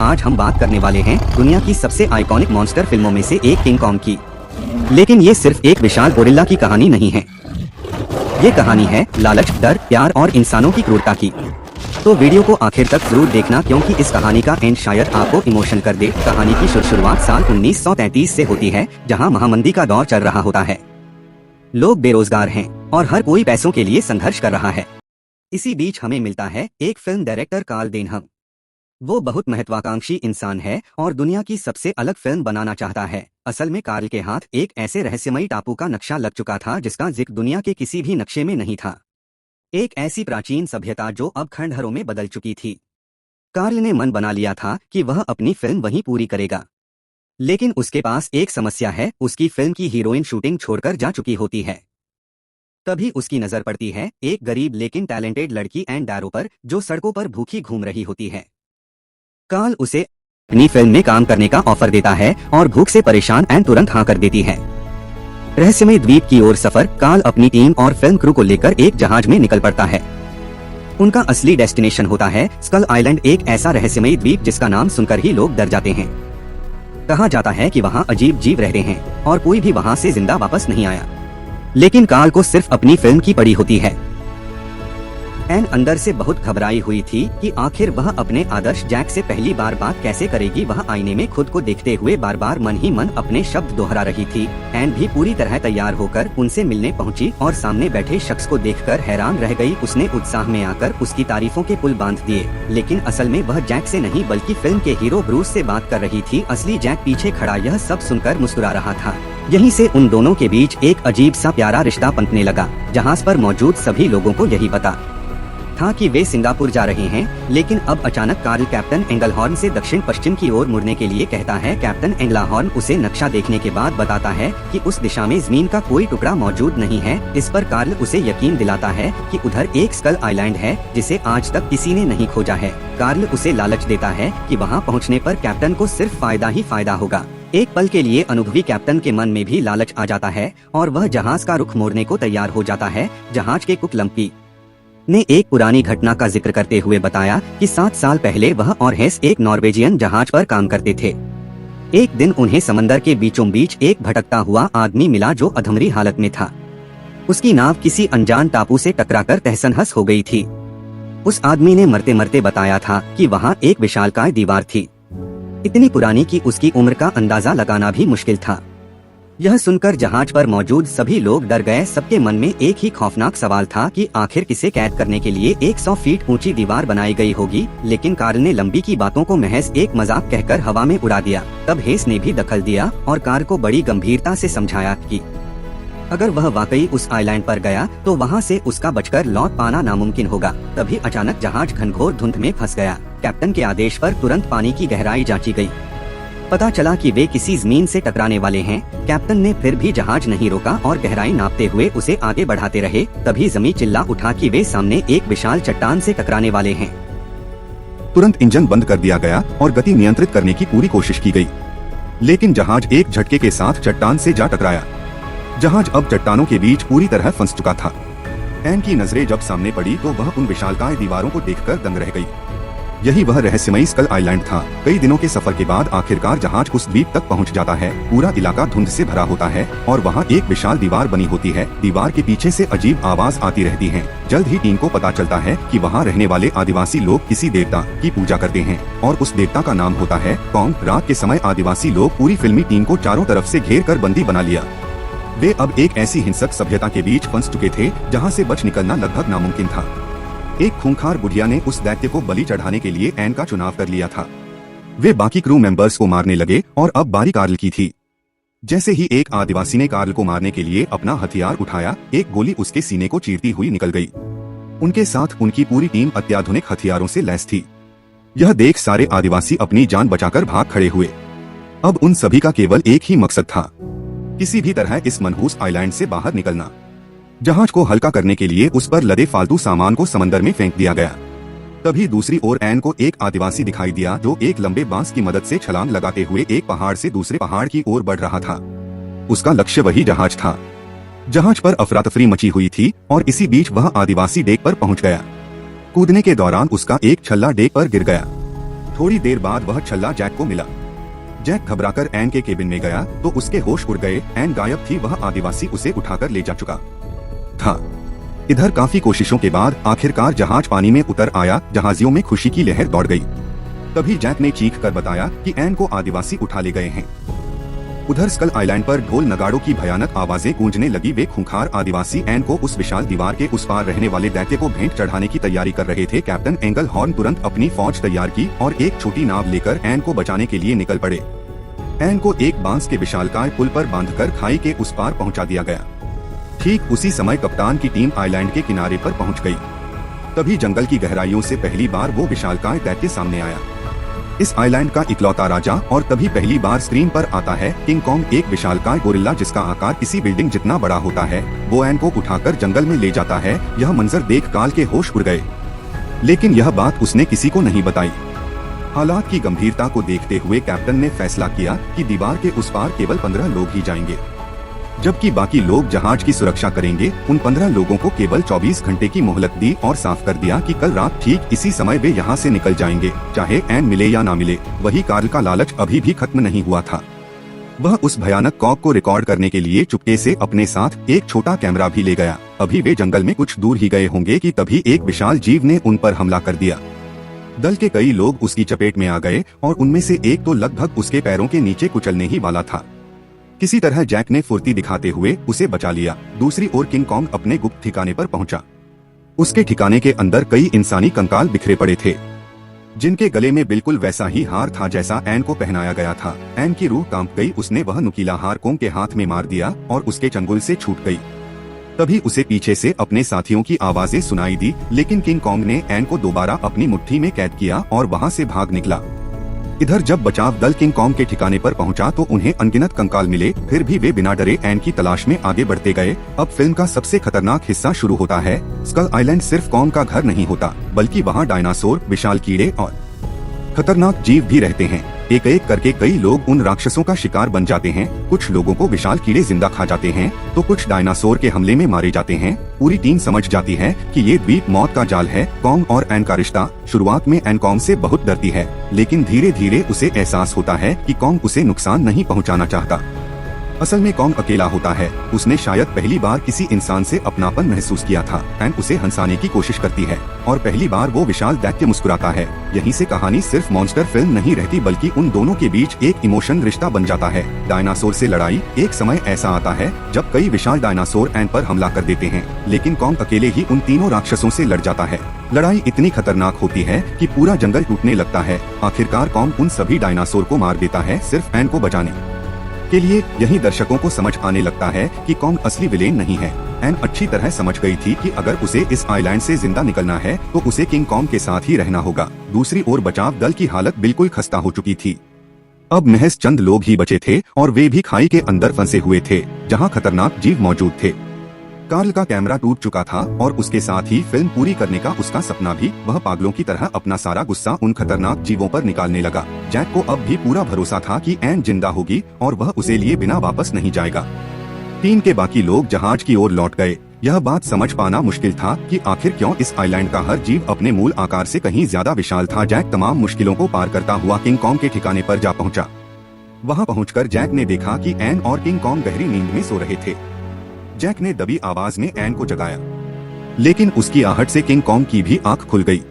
आज हम बात करने वाले हैं दुनिया की सबसे आइकॉनिक मॉन्स्टर फिल्मों में से एक किंग कॉन्ग की। लेकिन ये सिर्फ एक विशाल गोरिल्ला की कहानी नहीं है, ये कहानी है लालच, डर, प्यार और इंसानों की क्रूरता की। तो वीडियो को आखिर तक जरूर देखना, क्योंकि इस कहानी का एंड शायद आपको इमोशन कर दे। कहानी की शुरुआत साल 1933 से होती है, जहां महामंदी का दौर चल रहा होता है। लोग बेरोजगार हैं और हर कोई पैसों के लिए संघर्ष कर रहा है। इसी बीच हमें मिलता है एक फिल्म डायरेक्टर कार्ल देनहम। वो बहुत महत्वाकांक्षी इंसान है और दुनिया की सबसे अलग फिल्म बनाना चाहता है। असल में कार्ल के हाथ एक ऐसे रहस्यमयी टापू का नक्शा लग चुका था जिसका जिक्र दुनिया के किसी भी नक्शे में नहीं था। एक ऐसी प्राचीन सभ्यता जो अब खंडहरों में बदल चुकी थी। कार्ल ने मन बना लिया था कि वह अपनी फिल्म वहीं पूरी करेगा। लेकिन उसके पास एक समस्या है, उसकी फिल्म की हीरोइन शूटिंग छोड़कर जा चुकी होती है। तभी उसकी नजर पड़ती है एक गरीब लेकिन टैलेंटेड लड़की एन डैरो पर, जो सड़कों पर भूखी घूम रही होती है। कार्ल उसे अपनी फिल्म में काम करने का ऑफर देता है और भूख से परेशान एन तुरंत हाँ कर देती है। रहस्यमय द्वीप की ओर सफर। कार्ल अपनी टीम और फिल्म क्रू को लेकर एक जहाज में निकल पड़ता है। उनका असली डेस्टिनेशन होता है स्कल आइलैंड, एक ऐसा रहस्यमयी द्वीप जिसका नाम सुनकर ही लोग डर जाते हैं। कहा जाता है कि वहाँ अजीब जीव रहते हैं और कोई भी वहाँ से जिंदा वापस नहीं आया। लेकिन कार्ल को सिर्फ अपनी फिल्म की पड़ी होती है। एन अंदर से बहुत घबराई हुई थी कि आखिर वह अपने आदर्श जैक से पहली बार बात कैसे करेगी। वह आईने में खुद को देखते हुए बार बार मन ही मन अपने शब्द दोहरा रही थी। एन भी पूरी तरह तैयार होकर उनसे मिलने पहुंची और सामने बैठे शख्स को देखकर हैरान रह गई। उसने उत्साह में आकर उसकी तारीफों के पुल बांध दिए, लेकिन असल में वह जैक से नहीं बल्कि फिल्म के हीरो ब्रूस से बात कर रही थी। असली जैक पीछे खड़ा यह सब सुनकर मुस्कुरा रहा था। यहीं से उन दोनों के बीच एक अजीब सा प्यारा रिश्ता पनपने लगा। जहाज पर मौजूद सभी लोगों को यही पता था कि वे सिंगापुर जा रहे हैं। लेकिन अब अचानक कार्ल कैप्टन एंगलहॉर्न से दक्षिण पश्चिम की ओर मुड़ने के लिए कहता है। कैप्टन एंगलहॉर्न उसे नक्शा देखने के बाद बताता है कि उस दिशा में जमीन का कोई टुकड़ा मौजूद नहीं है। इस पर कार्ल उसे यकीन दिलाता है कि उधर एक स्कल आइलैंड है जिसे आज तक किसी ने नहीं खोजा है। कार्ल उसे लालच देता है कि वहाँ पहुँचने पर कैप्टन को सिर्फ फायदा ही फायदा होगा। एक पल के लिए अनुभवी कैप्टन के मन में भी लालच आ जाता है और वह जहाज का रुख मोड़ने को तैयार हो जाता है। जहाज के कुक लंपी ने एक पुरानी घटना का जिक्र करते हुए बताया कि 7 साल पहले वह और हेस एक नॉर्वेजियन जहाज पर काम करते थे। एक दिन उन्हें समंदर के बीचों बीच एक भटकता हुआ आदमी मिला जो अधमरी हालत में था। उसकी नाव किसी अनजान टापू से टकराकर तहस-नहस हो गई थी। उस आदमी ने मरते मरते बताया था कि वहाँ एक विशालकाय दीवार थी, इतनी पुरानी कि उसकी उम्र का अंदाजा लगाना भी मुश्किल था। यह सुनकर जहाज पर मौजूद सभी लोग डर गए। सबके मन में एक ही खौफनाक सवाल था कि आखिर किसे कैद करने के लिए 100 फीट ऊंची दीवार बनाई गई होगी। लेकिन कार्ल ने लंबी की बातों को महज एक मजाक कहकर हवा में उड़ा दिया। तब हेस ने भी दखल दिया और कार्ल को बड़ी गंभीरता से समझाया कि अगर वह वाकई उस आइलैंड पर गया तो वहाँ से उसका बचकर लौट पाना नामुमकिन होगा। तभी अचानक जहाज घनघोर धुंध में फंस गया। कैप्टन के आदेश पर तुरंत पानी की गहराई जांची गई। पता चला कि वे किसी जमीन से टकराने वाले हैं। कैप्टन ने फिर भी जहाज नहीं रोका और गहराई नापते हुए उसे आगे बढ़ाते रहे। तभी जमीन चिल्ला उठा कि वे सामने एक विशाल चट्टान से टकराने वाले हैं। तुरंत इंजन बंद कर दिया गया और गति नियंत्रित करने की पूरी कोशिश की गई, लेकिन जहाज एक झटके के साथ चट्टान से जा टकराया। जहाज अब चट्टानों के बीच पूरी तरह फंस चुका था। एन की नजरें जब सामने पड़ी तो वह उन विशालकाय दीवारों को देखकर दंग रह गई। यही वह रहस्यमयी स्कल आइलैंड था। कई दिनों के सफर के बाद आखिरकार जहाज उस द्वीप तक पहुंच जाता है। पूरा इलाका धुंध से भरा होता है और वहां एक विशाल दीवार बनी होती है। दीवार के पीछे से अजीब आवाज आती रहती है। जल्द ही टीम को पता चलता है कि वहां रहने वाले आदिवासी लोग किसी देवता की पूजा करते हैं और उस देवता का नाम होता है कॉन्ग। रात के समय आदिवासी लोग पूरी फिल्मी टीम को चारों तरफ से घेर कर बंदी बना लिया। वे अब एक ऐसी हिंसक सभ्यता के बीच फंस चुके थे जहाँ से बच निकलना लगभग नामुमकिन था। एक खूंखार बुढ़िया ने उस दैत्य को बलि चढ़ाने के लिए एन का चुनाव कर लिया था। वे बाकी क्रू मेंबर्स को मारने लगे और अब बारी कार्ल की थी। जैसे ही एक आदिवासी ने कार्ल को मारने के लिए अपना हथियार उठाया, एक गोली उसके सीने को चीरती हुई निकल गई। उनके साथ उनकी पूरी टीम अत्याधुनिक हथियारों से लैस थी। यह देख सारे आदिवासी अपनी जान बचाकर भाग खड़े हुए। अब उन सभी का केवल एक ही मकसद था, किसी भी तरह इस मनहूस आइलैंड से बाहर निकलना। जहाज को हल्का करने के लिए उस पर लदे फालतू सामान को समंदर में फेंक दिया गया। तभी दूसरी ओर एन को एक आदिवासी दिखाई दिया जो एक लंबे बांस की मदद से छलांग लगाते हुए एक पहाड़ से दूसरे पहाड़ की ओर बढ़ रहा था। उसका लक्ष्य वही जहाज था। जहाज पर अफरा-तफरी मची हुई थी और इसी बीच वह आदिवासी डेक पर पहुंच गया। कूदने के दौरान उसका एक छल्ला डेक पर गिर गया। थोड़ी देर बाद वह छल्ला जैक को मिला। जैक घबराकर एन के केबिन में गया तो उसके होश उड़ गए। एन गायब थी, वह आदिवासी उसे उठाकर ले जा चुका था। इधर काफी कोशिशों के बाद आखिरकार जहाज पानी में उतर आया। जहाजियों में खुशी की लहर दौड़ गई। तभी जैक ने चीख कर बताया कि एन को आदिवासी उठा ले गए हैं। उधर स्कल आइलैंड पर ढोल नगाड़ों की भयानक आवाजें गूंजने लगी। वे खूंखार आदिवासी एन को उस विशाल दीवार के उस पार रहने वाले दैत्य को भेंट चढ़ाने की तैयारी कर रहे थे। कैप्टन एंगलहॉर्न तुरंत अपनी फौज तैयार की और एक छोटी नाव लेकर एन को बचाने के लिए निकल पड़े। एन को एक बांस के विशालकाय पुल पर बांधकर खाई के उस पार पहुंचा दिया गया। ठीक उसी समय कप्तान की टीम आइलैंड के किनारे पर पहुंच गई। तभी जंगल की गहराइयों से पहली बार वो विशालकाय दैत्य सामने आया। इस आइलैंड का इकलौता राजा, और तभी पहली बार स्क्रीन पर आता है किंग कॉन्ग, एक विशालकाय गोरिल्ला जिसका आकार किसी बिल्डिंग जितना बड़ा होता है। वो एन को उठाकर जंगल में ले जाता है। यह मंजर देख काल के होश उड़ गए, लेकिन यह बात उसने किसी को नहीं बताई। हालात की गंभीरता को देखते हुए कैप्टन ने फैसला किया कि दीवार के उस पार केवल 15 लोग ही जाएंगे, जबकि बाकी लोग जहाज की सुरक्षा करेंगे। उन 15 लोगों को केवल 24 घंटे की मोहलत दी और साफ कर दिया कि कल रात ठीक इसी समय वे यहाँ से निकल जाएंगे, चाहे एन मिले या ना मिले। वही कार्ल का लालच अभी भी खत्म नहीं हुआ था। वह उस भयानक कॉक को रिकॉर्ड करने के लिए चुपके से अपने साथ एक छोटा कैमरा भी ले गया। अभी वे जंगल में कुछ दूर ही गए होंगे कि तभी एक विशाल जीव ने उन पर हमला कर दिया। दल के कई लोग उसकी चपेट में आ गए और उनमें से एक तो लगभग उसके पैरों के नीचे कुचलने ही वाला था। किसी तरह जैक ने फुर्ती दिखाते हुए उसे बचा लिया। दूसरी ओर किंग कॉन्ग अपने गुप्त ठिकाने पर पहुंचा। उसके ठिकाने के अंदर कई इंसानी कंकाल बिखरे पड़े थे, जिनके गले में बिल्कुल वैसा ही हार था जैसा एन को पहनाया गया था। एन की रूह कांप गई। उसने वह नुकीला हार कॉन्ग के हाथ में मार दिया और उसके चंगुल से छूट गई। तभी उसे पीछे से अपने साथियों की आवाजें सुनाई दी, लेकिन किंग कॉन्ग ने एन को दोबारा अपनी मुट्ठी में कैद किया और वहां से भाग निकला। इधर जब बचाव दल किंग कॉन्ग के ठिकाने पर पहुंचा तो उन्हें अनगिनत कंकाल मिले। फिर भी वे बिना डरे एन की तलाश में आगे बढ़ते गए। अब फिल्म का सबसे खतरनाक हिस्सा शुरू होता है। स्कल आइलैंड सिर्फ कॉन्ग का घर नहीं होता, बल्कि वहाँ डायनासोर, विशाल कीड़े और खतरनाक जीव भी रहते हैं। एक एक करके कई लोग उन राक्षसों का शिकार बन जाते हैं। कुछ लोगों को विशाल कीड़े जिंदा खा जाते हैं तो कुछ डायनासोर के हमले में मारे जाते हैं। पूरी टीम समझ जाती है कि ये द्वीप मौत का जाल है। कॉन्ग और एन का रिश्ता। शुरुआत में एन कॉन्ग से बहुत डरती है, लेकिन धीरे धीरे उसे एहसास होता है कि कॉन्ग उसे नुकसान नहीं पहुंचाना चाहता। असल में कॉन्ग अकेला होता है। उसने शायद पहली बार किसी इंसान से अपनापन महसूस किया था। एन उसे हंसाने की कोशिश करती है और पहली बार वो विशाल दैत्य मुस्कुराता है। यहीं से कहानी सिर्फ मॉन्स्टर फिल्म नहीं रहती, बल्कि उन दोनों के बीच एक इमोशन रिश्ता बन जाता है। डायनासोर से लड़ाई। एक समय ऐसा आता है जब कई विशाल डायनासोर एन पर हमला कर देते हैं, लेकिन कॉन्ग अकेले ही उन तीनों राक्षसों से लड़ जाता है। लड़ाई इतनी खतरनाक होती है कि पूरा जंगल टूटने लगता है। आखिरकार कॉन्ग उन सभी डायनासोर को मार देता है, सिर्फ एन को बचाने के लिए। यही दर्शकों को समझ आने लगता है कि कॉन्ग असली विलेन नहीं है। एन अच्छी तरह समझ गई थी कि अगर उसे इस आइलैंड से जिंदा निकलना है तो उसे किंग कॉन्ग के साथ ही रहना होगा। दूसरी ओर बचाव दल की हालत बिल्कुल खस्ता हो चुकी थी। अब महज चंद लोग ही बचे थे और वे भी खाई के अंदर फंसे हुए थे, जहां खतरनाक जीव मौजूद थे। कार्ल का कैमरा टूट चुका था और उसके साथ ही फिल्म पूरी करने का उसका सपना भी। वह पागलों की तरह अपना सारा गुस्सा उन खतरनाक जीवों पर निकालने लगा। जैक को अब भी पूरा भरोसा था कि एन जिंदा होगी और वह उसे लिए बिना वापस नहीं जाएगा। टीम के बाकी लोग जहाज की ओर लौट गए। यह बात समझ पाना मुश्किल था कि आखिर क्यों इस आइलैंड का हर जीव अपने मूल आकार से कहीं ज्यादा विशाल था। जैक तमाम मुश्किलों को पार करता हुआ किंग कॉन्ग के ठिकाने पर जा पहुंचा। वहां पहुंचकर जैक ने देखा कि एन और किंग कॉन्ग गहरी नींद में सो रहे थे। जैक ने दबी आवाज में एन को जगाया, लेकिन उसकी आहट से किंग कॉन्ग की भी आंख खुल गई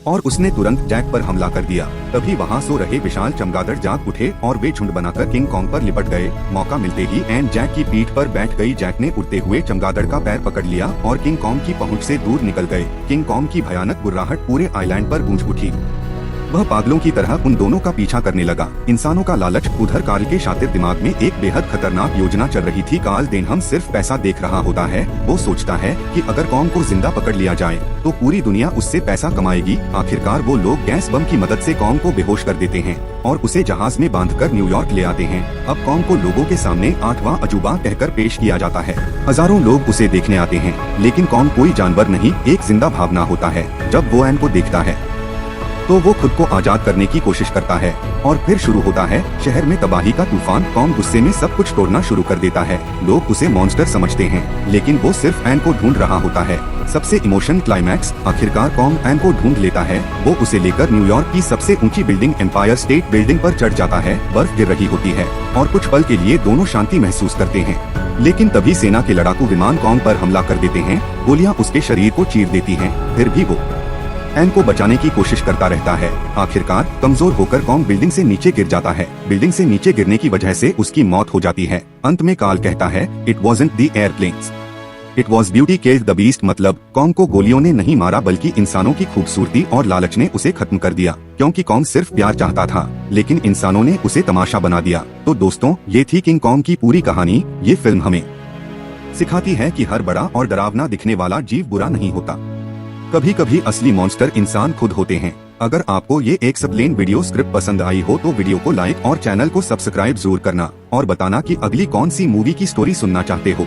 और उसने तुरंत जैक पर हमला कर दिया। तभी वहां सो रहे विशाल चमगादड़ जाग उठे और वे झुंड बनाकर किंग कॉन्ग पर लिपट गए। मौका मिलते ही एन जैक की पीठ पर बैठ गई। जैक ने उड़ते हुए चमगादड़ का पैर पकड़ लिया और किंग कॉन्ग की पहुंच से दूर निकल गए। किंग कॉन्ग की भयानक गुर्राहट पूरे आइलैंड पर गूंज उठी। वह पागलों की तरह उन दोनों का पीछा करने लगा। इंसानों का लालच। उधर कार्ल के शातिर दिमाग में एक बेहद खतरनाक योजना चल रही थी। कार्ल देनहम सिर्फ पैसा देख रहा होता है। वो सोचता है कि अगर कॉन्ग को जिंदा पकड़ लिया जाए तो पूरी दुनिया उससे पैसा कमाएगी। आखिरकार वो लोग गैस बम की मदद से कॉन्ग को बेहोश कर देते हैं और उसे जहाज में बांधकर न्यूयॉर्क ले आते हैं। अब कॉन्ग को लोगों के सामने 8वां अजूबा कहकर पेश किया जाता है। हजारों लोग उसे देखने आते हैं, लेकिन कॉन्ग कोई जानवर नहीं, एक जिंदा भावना होता है। जब वो एन को देखता है तो वो खुद को आजाद करने की कोशिश करता है और फिर शुरू होता है शहर में तबाही का तूफान। कॉन्ग गुस्से में सब कुछ तोड़ना शुरू कर देता है। लोग उसे मॉन्स्टर समझते हैं, लेकिन वो सिर्फ एन को ढूंढ रहा होता है। सबसे इमोशन क्लाइमैक्स, आखिरकार कॉन्ग एन को ढूंढ लेता है। वो उसे लेकर न्यूयॉर्क की सबसे ऊंची बिल्डिंग एम्पायर स्टेट बिल्डिंग पर चढ़ जाता है। बर्फ गिर रही होती है और कुछ पल के लिए दोनों शांति महसूस करते हैं, लेकिन तभी सेना के लड़ाकू विमान कॉन्ग पर हमला कर देते हैं। गोलियां उसके शरीर को चीर देती हैं, फिर भी वो एन को बचाने की कोशिश करता रहता है। आखिरकार कमजोर होकर कॉन्ग बिल्डिंग से नीचे गिर जाता है। बिल्डिंग से नीचे गिरने की वजह से उसकी मौत हो जाती है। अंत में कार्ल कहता है, it wasn't the airplanes, it was beauty killed the beast. मतलब कॉन्ग को गोलियों ने नहीं मारा, बल्कि इंसानों की खूबसूरती और लालच ने उसे खत्म कर दिया। क्योंकि कॉन्ग सिर्फ प्यार चाहता था, लेकिन इंसानों ने उसे तमाशा बना दिया। तो दोस्तों, ये थी किंग कॉन्ग की पूरी कहानी। ये फिल्म हमें सिखाती है कि हर बड़ा और डरावना दिखने वाला जीव बुरा नहीं होता। कभी कभी असली मॉन्स्टर इंसान खुद होते हैं। अगर आपको ये एक्सप्लेन वीडियो स्क्रिप्ट पसंद आई हो तो वीडियो को लाइक और चैनल को सब्सक्राइब जरूर करना और बताना कि अगली कौन सी मूवी की स्टोरी सुनना चाहते हो।